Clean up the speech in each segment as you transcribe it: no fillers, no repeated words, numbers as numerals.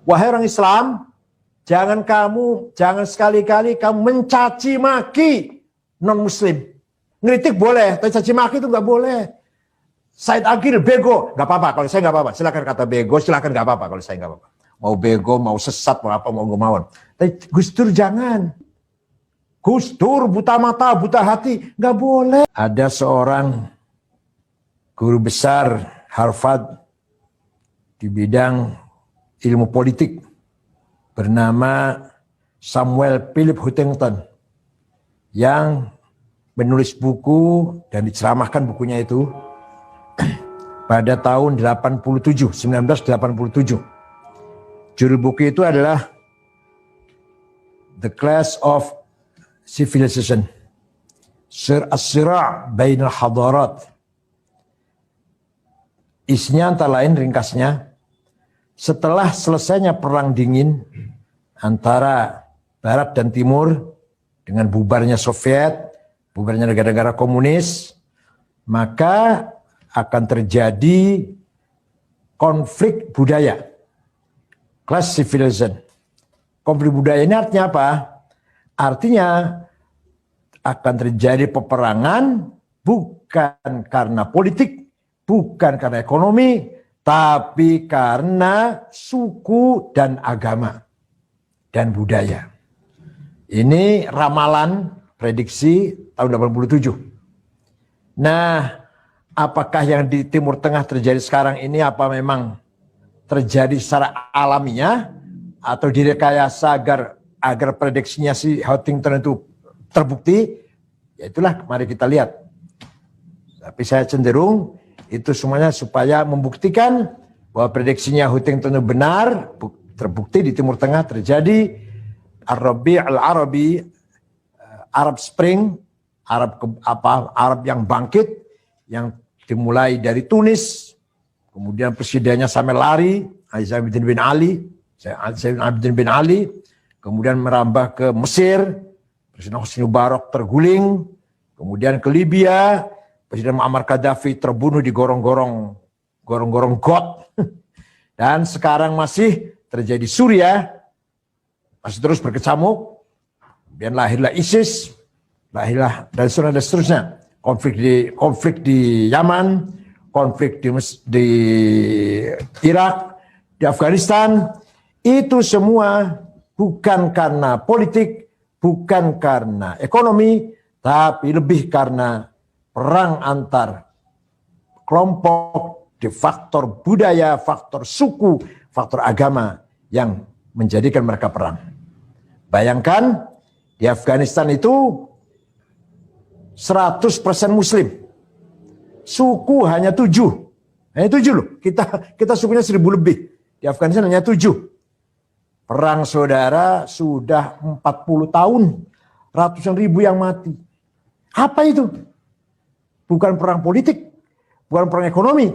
Wahai orang Islam, jangan sekali-kali kamu mencaci maki non-muslim. Ngeritik boleh, tapi caci maki itu nggak boleh. Said Agil bego, nggak apa-apa. Kalau saya nggak apa-apa, silakan kata bego, silakan nggak apa-apa. Kalau saya nggak apa-apa. Mau bego, mau sesat, mau apa, mau gemawon. Tapi Gus Dur jangan. Gus Dur buta mata, buta hati, nggak boleh. Ada seorang guru besar Harvard di bidang ilmu politik bernama Samuel Philip Huntington yang menulis buku dan diceramahkan bukunya itu pada tahun 1987. Judul buku itu adalah The Clash of Civilization, As-Sira' Bainal Hadarat. Isinya antara lain ringkasnya, setelah selesainya perang dingin antara Barat dan Timur dengan bubarnya Soviet, bubarnya negara-negara komunis, maka akan terjadi konflik budaya, clash civilization. Konflik budaya ini artinya apa? Artinya akan terjadi peperangan bukan karena politik, bukan karena ekonomi, tapi karena suku dan agama dan budaya. Ini ramalan prediksi tahun 87. Nah, apakah yang di Timur Tengah terjadi sekarang ini apa memang terjadi secara alamiah atau direkayasa agar prediksinya si Huntington itu terbukti? Ya itulah, mari kita lihat. Tapi saya cenderung itu semuanya supaya membuktikan bahwa prediksinya Huntington itu benar, terbukti di Timur Tengah terjadi Ar-Rabi' al-Arabi, Arab Spring, Arab yang bangkit, yang dimulai dari Tunis, kemudian presidennya sampai lari, Zainuddin bin Ali, kemudian merambah ke Mesir, Presiden Hosni Mubarak terguling, kemudian ke Libya, Presiden Muammar Gaddafi terbunuh di gorong-gorong got, dan sekarang masih terjadi Suriah, masih terus berkecamuk, kemudian lahirlah ISIS, lahirlah dan seterusnya. Konflik di Yaman, konflik di Irak, di Afghanistan, itu semua bukan karena politik, bukan karena ekonomi, tapi lebih karena perang antar kelompok di faktor budaya, faktor suku, faktor agama yang menjadikan mereka perang. Bayangkan di Afghanistan itu 100% Muslim, suku hanya 7 loh, kita sukunya 1000 lebih, di Afghanistan hanya 7. Perang saudara sudah 40 tahun, ratusan ribu yang mati. Apa itu? Bukan perang politik, bukan perang ekonomi,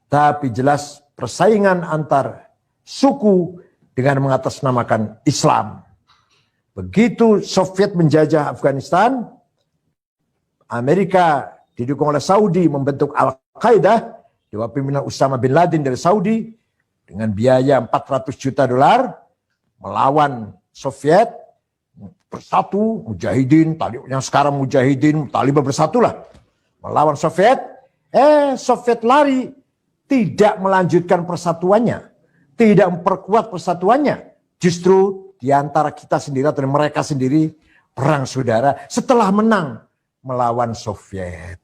tapi jelas persaingan antar suku dengan mengatasnamakan Islam. Begitu Soviet menjajah Afghanistan, Amerika didukung oleh Saudi membentuk Al-Qaeda di bawah pimpinan Usama bin Laden dari Saudi dengan biaya $400 juta melawan Soviet, bersatu mujahidin, yang sekarang mujahidin, Taliban bersatulah melawan Soviet. Soviet lari, tidak melanjutkan persatuannya, tidak memperkuat persatuannya, justru di antara kita sendiri atau mereka sendiri perang saudara setelah menang melawan Soviet.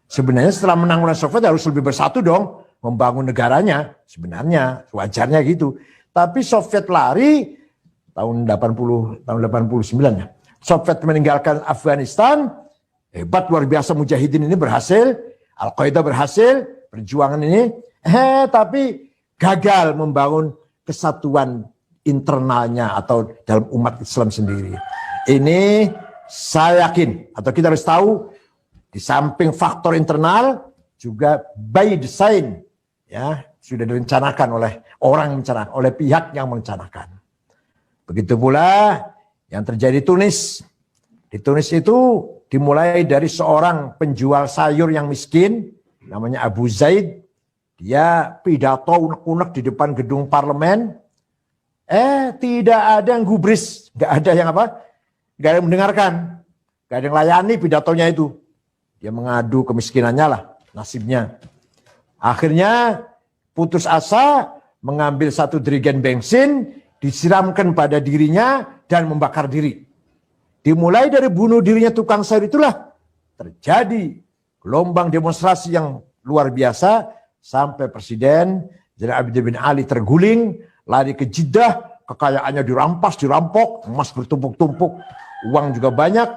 Sebenarnya setelah menang melawan Soviet harus lebih bersatu dong, membangun negaranya, sebenarnya wajarnya gitu. Tapi Soviet lari tahun 89 ya. Soviet meninggalkan Afghanistan, hebat luar biasa mujahidin ini berhasil, Al-Qaeda berhasil, perjuangan ini, tapi gagal membangun kesatuan internalnya atau dalam umat Islam sendiri. Ini saya yakin, atau kita harus tahu, di samping faktor internal juga by design, ya sudah direncanakan oleh orang yang merencanakan, oleh pihak yang merencanakan. Begitu pula yang terjadi Tunis. Di Tunis itu dimulai dari seorang penjual sayur yang miskin, namanya Abu Zaid. Dia pidato unek-unek di depan gedung parlemen. Tidak ada yang gubris, nggak ada yang apa, nggak ada yang mendengarkan, nggak ada yang layani pidatonya itu. Dia mengadu kemiskinannya lah, nasibnya. Akhirnya putus asa, mengambil satu jerigen bensin, disiramkan pada dirinya dan membakar diri. Dimulai dari bunuh dirinya tukang sayur itulah terjadi gelombang demonstrasi yang luar biasa sampai Presiden Zainal Abidin bin Ali terguling, lari ke Jeddah, kekayaannya dirampas, dirampok, emas bertumpuk-tumpuk, uang juga banyak.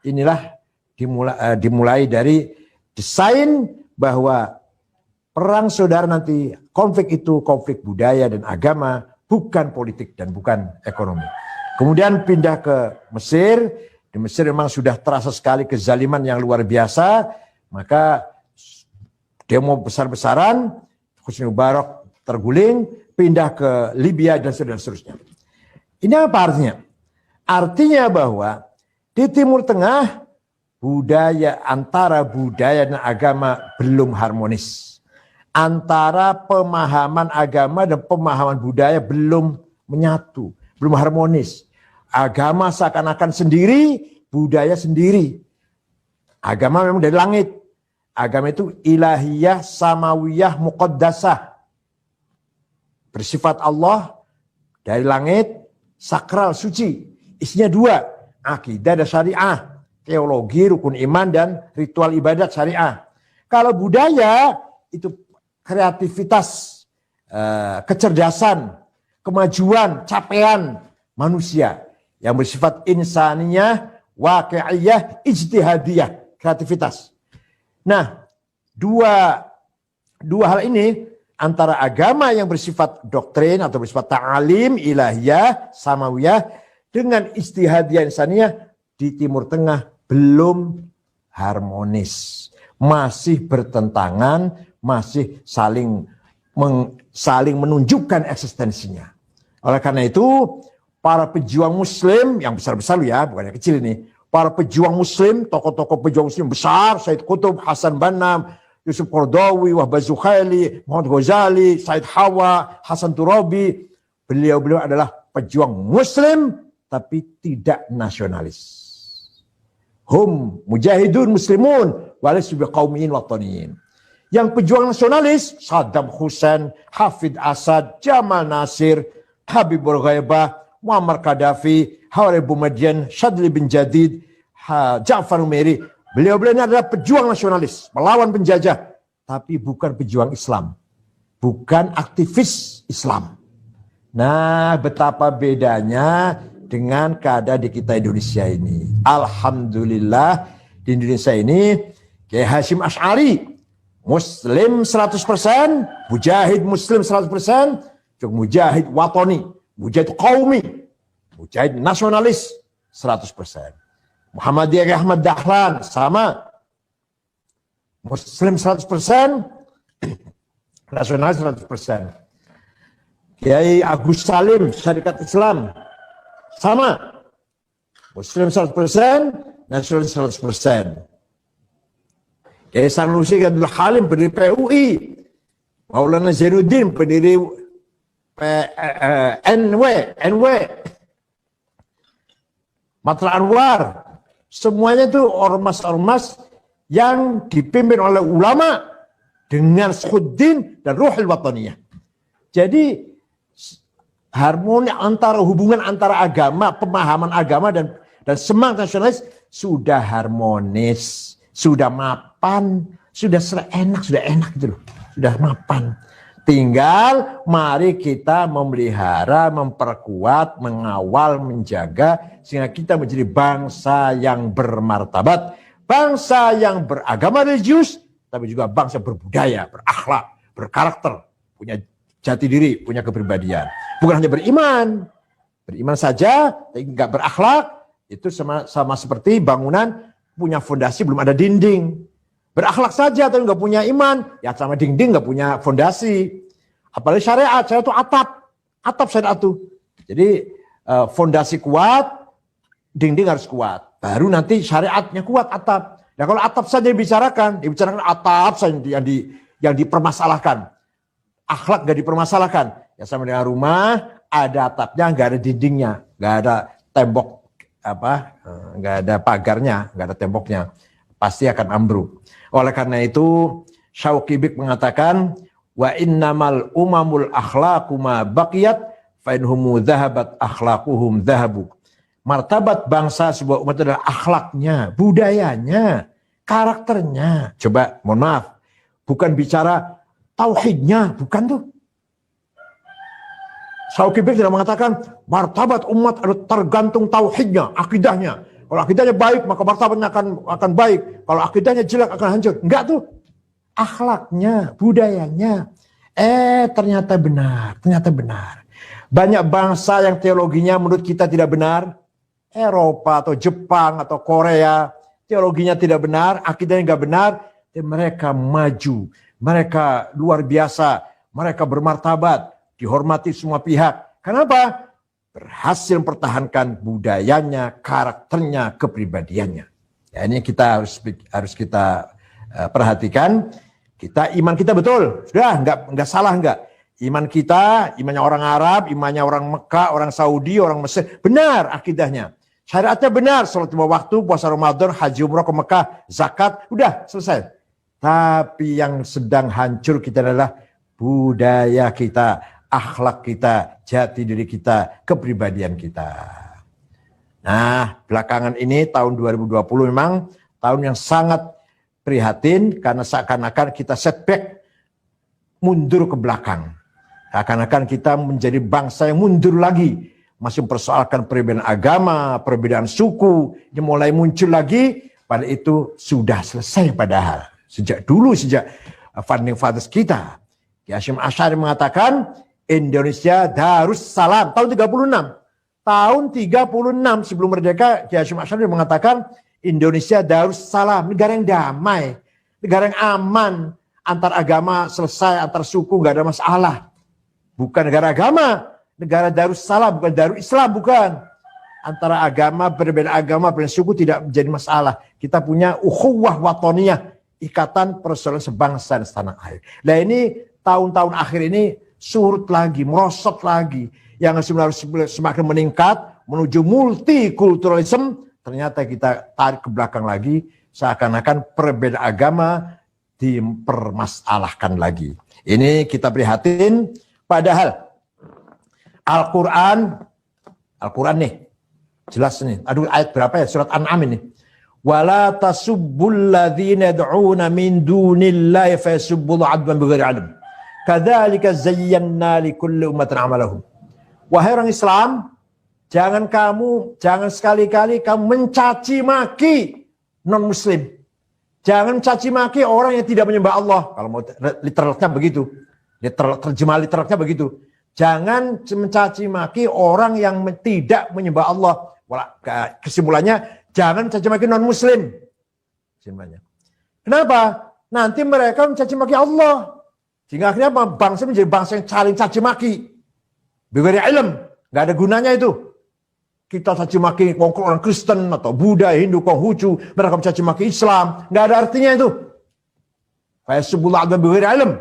Inilah dimulai dari desain bahwa perang saudara nanti, konflik itu konflik budaya dan agama, bukan politik dan bukan ekonomi. Kemudian pindah ke Mesir. Di Mesir memang sudah terasa sekali kezaliman yang luar biasa. Maka demo besar-besaran, Husni Mubarak terguling, pindah ke Libya dan seterusnya. Ini apa artinya? Artinya bahwa di Timur Tengah antara budaya dan agama belum harmonis. Antara pemahaman agama dan pemahaman budaya belum menyatu, belum harmonis. Agama seakan-akan sendiri, budaya sendiri. Agama memang dari langit. Agama itu ilahiyah, samawiyah, muqaddasah. Bersifat Allah dari langit, sakral, suci. Isinya dua, akidah dan syariah. Teologi, rukun iman, dan ritual ibadat syariah. Kalau budaya, itu kreativitas, kecerdasan, kemajuan, capaian manusia yang bersifat insaniyah, waqi'iyah, ijtihadiyah, kreativitas. Nah, dua hal ini antara agama yang bersifat doktrin atau bersifat ta'alim, ilahiyah, samawiyah dengan ijtihadiyah insaniyah di Timur Tengah belum harmonis. Masih bertentangan, masih saling menunjukkan eksistensinya. Oleh karena itu, para pejuang muslim, yang besar-besar ya, bukan yang kecil ini, para pejuang muslim, tokoh-tokoh pejuang muslim besar, Said Qutb, Hasan Banna, Yusuf Qaradawi, Wahbah Zuhaili, Muhammad Ghazali, Said Hawa, Hasan Turabi, beliau-beliau adalah pejuang muslim, tapi tidak nasionalis. Hum mujahidun muslimun, walaysu biqaumiyin wataniyin. Yang pejuang nasionalis, Saddam Hussein, Hafid Asad, Jamal Nasir, Habibur Ghaibah, Muammar Gaddafi, Hawari Boumediene, Shadli bin Jadid, Ja'far Numeri. Beliau-beliau ini adalah pejuang nasionalis, melawan penjajah. Tapi bukan pejuang Islam. Bukan aktivis Islam. Nah, betapa bedanya dengan keadaan di kita Indonesia ini. Alhamdulillah, di Indonesia ini, Kiai Hasyim Asy'ari, Muslim 100%, mujahid Muslim 100%, juga mujahid watoni, mujahid qaumi, mujahid nasionalis 100%. Muhammadiyah Ahmad Dahlan sama, Muslim 100%, nasionalis 100%. Kiai Agus Salim, Syarikat Islam sama, Muslim 100%, nasionalis 100%. Kiai Sanusi Abdul Halim, pendiri PUI, Maulana Zainuddin, pendiri NW, Matra Anwar, semuanya itu ormas-ormas yang dipimpin oleh ulama dengan suhuddin dan ruhul wataniyah. Jadi harmoni hubungan antara agama, pemahaman agama dan semangat nasionalis sudah harmonis, sudah mapan, sudah enak gitu loh, sudah mapan. Tinggal mari kita memelihara, memperkuat, mengawal, menjaga sehingga kita menjadi bangsa yang bermartabat, bangsa yang beragama religius, tapi juga bangsa berbudaya, berakhlak, berkarakter, punya jati diri, punya kepribadian. Bukan hanya beriman saja, tapi nggak berakhlak, itu sama seperti bangunan punya fondasi belum ada dinding. Berakhlak saja tapi nggak punya iman, ya sama dinding nggak punya fondasi. Apalagi syariat itu atap syariat itu. Jadi fondasi kuat, dinding harus kuat. Baru nanti syariatnya kuat atap. Nah kalau atap saja dibicarakan atap saja yang dipermasalahkan. Akhlak nggak dipermasalahkan. Ya sama dengan rumah, ada atapnya, nggak ada dindingnya, nggak ada tembok nggak ada pagarnya, nggak ada temboknya, pasti akan ambruk. Oleh karena itu Syauqi mengatakan, wa innamal umamul akhlaqu ma baqiyat fa inhum dhahabat akhlaquhum dhahabu. Martabat bangsa sebuah umat adalah akhlaknya, budayanya, karakternya. Coba, mohon maaf, bukan bicara tauhidnya, bukan tuh. Syauqi tidak mengatakan martabat umat adalah tergantung tauhidnya, akidahnya. Kalau akidahnya baik, maka martabatnya akan baik. Kalau akidahnya jelek, akan hancur. Enggak tuh. Akhlaknya, budayanya. Ternyata benar. Banyak bangsa yang teologinya menurut kita tidak benar. Eropa atau Jepang atau Korea, teologinya tidak benar, akidahnya enggak benar. Mereka maju. Mereka luar biasa. Mereka bermartabat. Dihormati semua pihak. Kenapa? Berhasil mempertahankan budayanya, karakternya, kepribadiannya. Ya, ini kita harus kita perhatikan. Iman kita betul, sudah nggak salah nggak. Iman kita, imannya orang Arab, imannya orang Mekah, orang Saudi, orang Mesir, benar akidahnya. Syariatnya benar, sholat 5 waktu, puasa Ramadan, haji umrah ke Mekah, zakat, udah selesai. Tapi yang sedang hancur kita adalah budaya kita, akhlak kita, jati diri kita, kepribadian kita. Nah, belakangan ini tahun 2020 memang tahun yang sangat prihatin karena seakan-akan kita setback, mundur ke belakang. Seakan-akan kita menjadi bangsa yang mundur lagi, masih mempersoalkan perbedaan agama, perbedaan suku, yang mulai muncul lagi, pada itu sudah selesai padahal. Sejak founding fathers kita, Ki Hasyim Asy'ari mengatakan, Indonesia Darussalam tahun 36. Tahun 36 sebelum merdeka, Ki Hasyim Asy'ari mengatakan Indonesia Darussalam, negara yang damai, negara yang aman, antar agama selesai, antar suku nggak ada masalah. Bukan negara agama, negara Darussalam, bukan Darul Islam, bukan. Antara agama, berbeda agama, berbeda suku tidak menjadi masalah. Kita punya ukhuwah watoniyah, ikatan persaudaraan sebangsa dan setanah air. Nah ini tahun-tahun akhir ini surut lagi, merosot lagi. Yang harus semakin meningkat menuju multikulturalisme, ternyata kita tarik ke belakang lagi, seakan-akan perbedaan agama dipermasalahkan lagi. Ini kita prihatin, padahal Al-Quran nih, jelas nih. Aduh, ayat berapa ya? Surat An'am ini. Wala tasubbul ladzina yad'una min dunillahi fayasubbul adwan bighairi ilm. Kadzalika zayyana likulli ummatin amalahum. Wahai orang Islam, jangan sekali-kali kamu mencaci maki non muslim. Jangan caci maki orang yang tidak menyembah Allah. Kalau mau literalnya begitu. Terjemah literalnya begitu. Jangan mencaci maki orang yang tidak menyembah Allah. Kesimpulannya, jangan caci maki non muslim. Kesimpulannya. Kenapa? Nanti mereka mencaci maki Allah. Sehingga akhirnya bangsa menjadi bangsa yang saling caci maki. Bighairi ilm, nggak ada gunanya itu. Kita caci maki orang Kristen atau Buddha, Hindu, Konghucu, mereka mencaci maki Islam, nggak ada artinya itu. Fayasubbullah adwan bighairi ilm.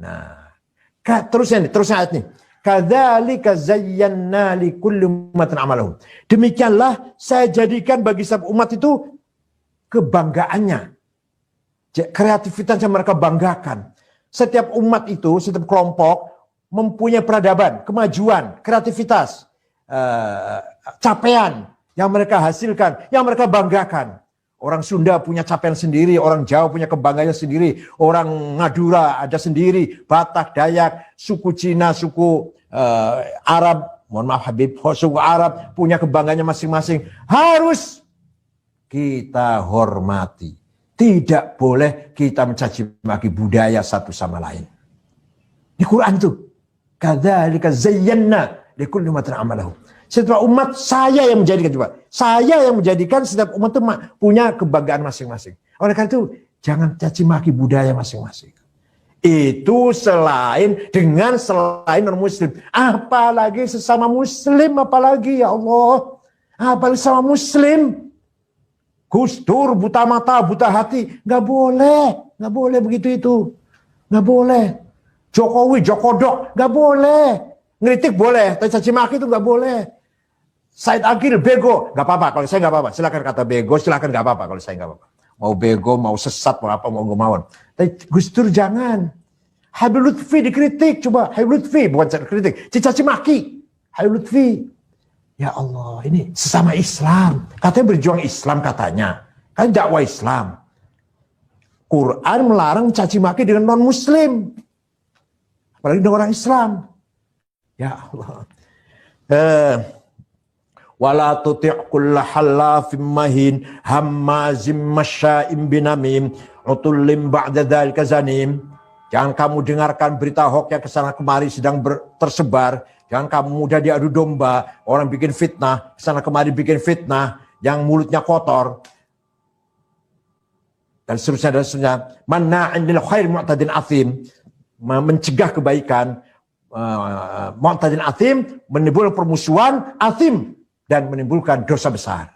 Nah, terusnya ayat ini. Kadzalika zayyana likulli ummatin amalahum. Demikianlah saya jadikan bagi setiap umat itu kebanggaannya. Kreativitas yang mereka banggakan. Setiap umat itu, setiap kelompok mempunyai peradaban, kemajuan, kreativitas, capaian yang mereka hasilkan, yang mereka banggakan. Orang Sunda punya capaian sendiri, orang Jawa punya kebanggaannya sendiri, orang Madura ada sendiri, Batak, Dayak, suku Cina, suku Arab, mohon maaf Habib, suku Arab punya kebanggaannya masing-masing. Harus kita hormati. Tidak boleh kita mencaci maki budaya satu sama lain. Di Quran itu. Kadzalika zayyana likulli ummatin amalahum. Setiap umat saya yang menjadikan, coba. Saya yang menjadikan setiap umat itu punya kebanggaan masing-masing. Oleh karena itu, jangan caci maki budaya masing-masing. Itu selain non muslim. Apalagi sesama muslim, apalagi ya Allah. Apalagi sesama muslim. Gus Dur, buta mata, buta hati. Nggak boleh begitu itu. Nggak boleh. Jokowi, Jokodok, nggak boleh. Ngeritik boleh, tapi caci maki itu nggak boleh. Said Akil bego, nggak apa-apa. Kalau saya nggak apa-apa, silakan kata bego, silakan nggak apa-apa. Kalau saya nggak apa-apa. Mau bego, mau sesat, mau apa, mau gemawon. Tapi Gus Dur jangan. Habib Lutfi dikritik, coba Habib Lutfi bukan kritik, caci maki. Habib Lutfi, ya Allah, ini sesama Islam. Katanya berjuang Islam katanya, kan dakwah Islam. Quran melarang caci maki dengan non Muslim, apalagi dengan orang Islam. Ya Allah. Wala tuti' kulla halafim mahin hammazim masya'im binamim utullim ba'da dzalika zanim. Jangan kamu dengarkan berita hoax yang kesana kemari sedang tersebar. Jangan kamu mudah diadu domba, orang bikin fitnah, kesana kemari bikin fitnah, yang mulutnya kotor dan seterusnya. Manna'in lil khair mu'tadin athim, mencegah kebaikan, mu'tadin athim, menimbulkan permusuhan, athim, dan menimbulkan dosa besar.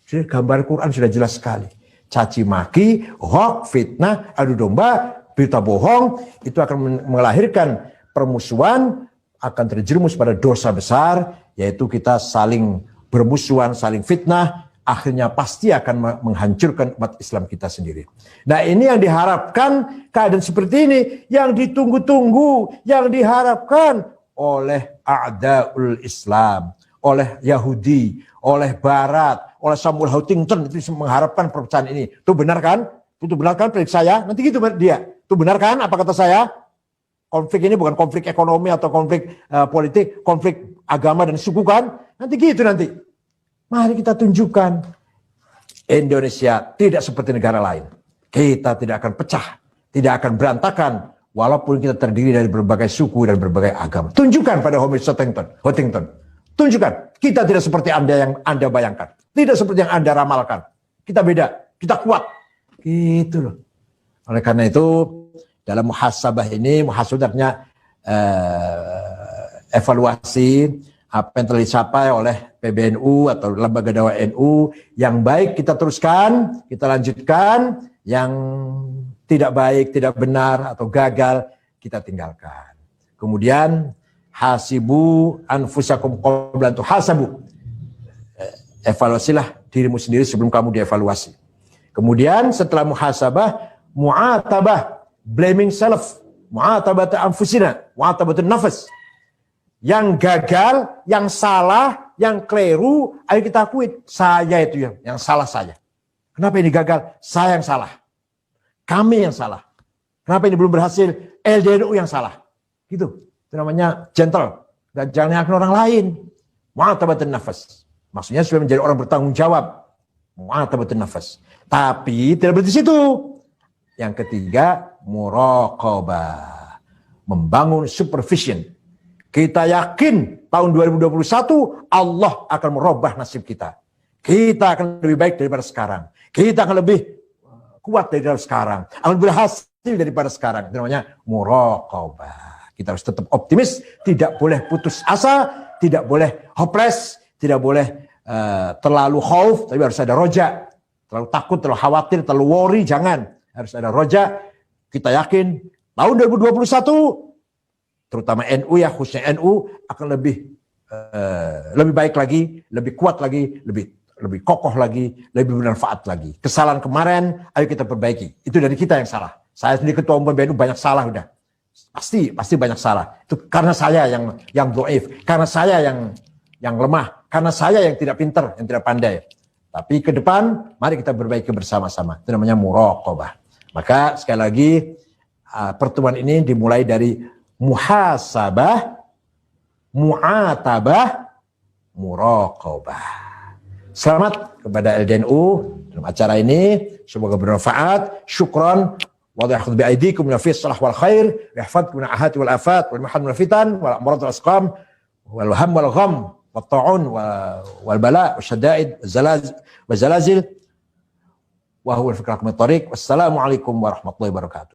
Jadi gambar Quran sudah jelas sekali. Caci maki, hoax, fitnah, adu domba, berita bohong, itu akan melahirkan permusuhan, akan terjerumus pada dosa besar, yaitu kita saling bermusuhan, saling fitnah, akhirnya pasti akan menghancurkan umat Islam kita sendiri. Nah, ini yang diharapkan, keadaan seperti ini, yang ditunggu-tunggu, yang diharapkan oleh a'daul Islam, oleh Yahudi, oleh Barat, oleh Samuel Huntington, itu mengharapkan perpecahan ini. Itu benar kan? Itu benar kan prediksi saya? Nanti gitu dia. Itu benar kan? Apa kata saya? Konflik ini bukan konflik ekonomi atau konflik politik, konflik agama dan suku kan? Nanti gitu nanti. Mari kita tunjukkan Indonesia tidak seperti negara lain. Kita tidak akan pecah, tidak akan berantakan, walaupun kita terdiri dari berbagai suku dan berbagai agama. Tunjukkan pada Huntington. Tunjukkan, kita tidak seperti Anda yang Anda bayangkan. Tidak seperti yang Anda ramalkan. Kita beda, kita kuat. Gitu loh. Oleh karena itu, dalam muhasabah ini, muhasabahnya evaluasi apa yang telah dicapai oleh PBNU atau lembaga dakwah NU. Yang baik kita teruskan, kita lanjutkan. Yang tidak baik, tidak benar atau gagal, kita tinggalkan. Kemudian, hasibu anfusakum qabla an tuhasabu. Evaluasilah dirimu sendiri sebelum kamu dievaluasi. Kemudian setelah muhasabah, mu'atabah, blaming self, mu'atabat anfusina, mu'atabatun nafas. Yang gagal, yang salah, yang keliru, ayo kita akui, saya itu yang salah saya. Kenapa ini gagal? Saya yang salah. Kami yang salah. Kenapa ini belum berhasil? LDNU yang salah. Gitu. Itu namanya gentle. Dan jangan nyalakan orang lain. Mu'atabatun nafas. Maksudnya supaya menjadi orang bertanggung jawab. Mu'atabatun nafas. Tapi tidak berhenti situ. Yang ketiga, muraqabah. Membangun supervision. Kita yakin tahun 2021 Allah akan merubah nasib kita. Kita akan lebih baik daripada sekarang. Kita akan lebih kuat daripada sekarang. Akan berhasil daripada sekarang. Itu namanya muraqabah. Kita harus tetap optimis, tidak boleh putus asa, tidak boleh hopeless, tidak boleh terlalu khauf, tapi harus ada roja. Terlalu takut, terlalu khawatir, terlalu worry, jangan. Harus ada roja. Kita yakin tahun 2021, terutama NU ya, khususnya NU akan lebih baik lagi, lebih kuat lagi, lebih kokoh lagi, lebih bermanfaat lagi. Kesalahan kemarin, ayo kita perbaiki. Itu dari kita yang salah. Saya sendiri ketua umum PBNU banyak salah udah. Pasti banyak salah. Itu karena saya yang dhaif, karena saya yang lemah, karena saya yang tidak pintar, yang tidak pandai. Tapi ke depan, mari kita perbaiki bersama-sama. Itu namanya muraqabah. Maka sekali lagi, pertemuan ini dimulai dari muhasabah, mu'atabah, muraqabah. Selamat kepada LDNU dalam acara ini. Semoga bermanfaat. Syukran. Wadahud bi'aidikum min fis salah wal khair. Yahfadkum min ahati wal afat. Wal mahad min fitan. Wal amrad wal asqam. Wal ham wal gham. Wal ta'un. Wal bala. Wal syada'id. Wal zalazil. Wa huwa al-fikrakum at-tariq. Wassalamualaikum warahmatullahi wabarakatuh.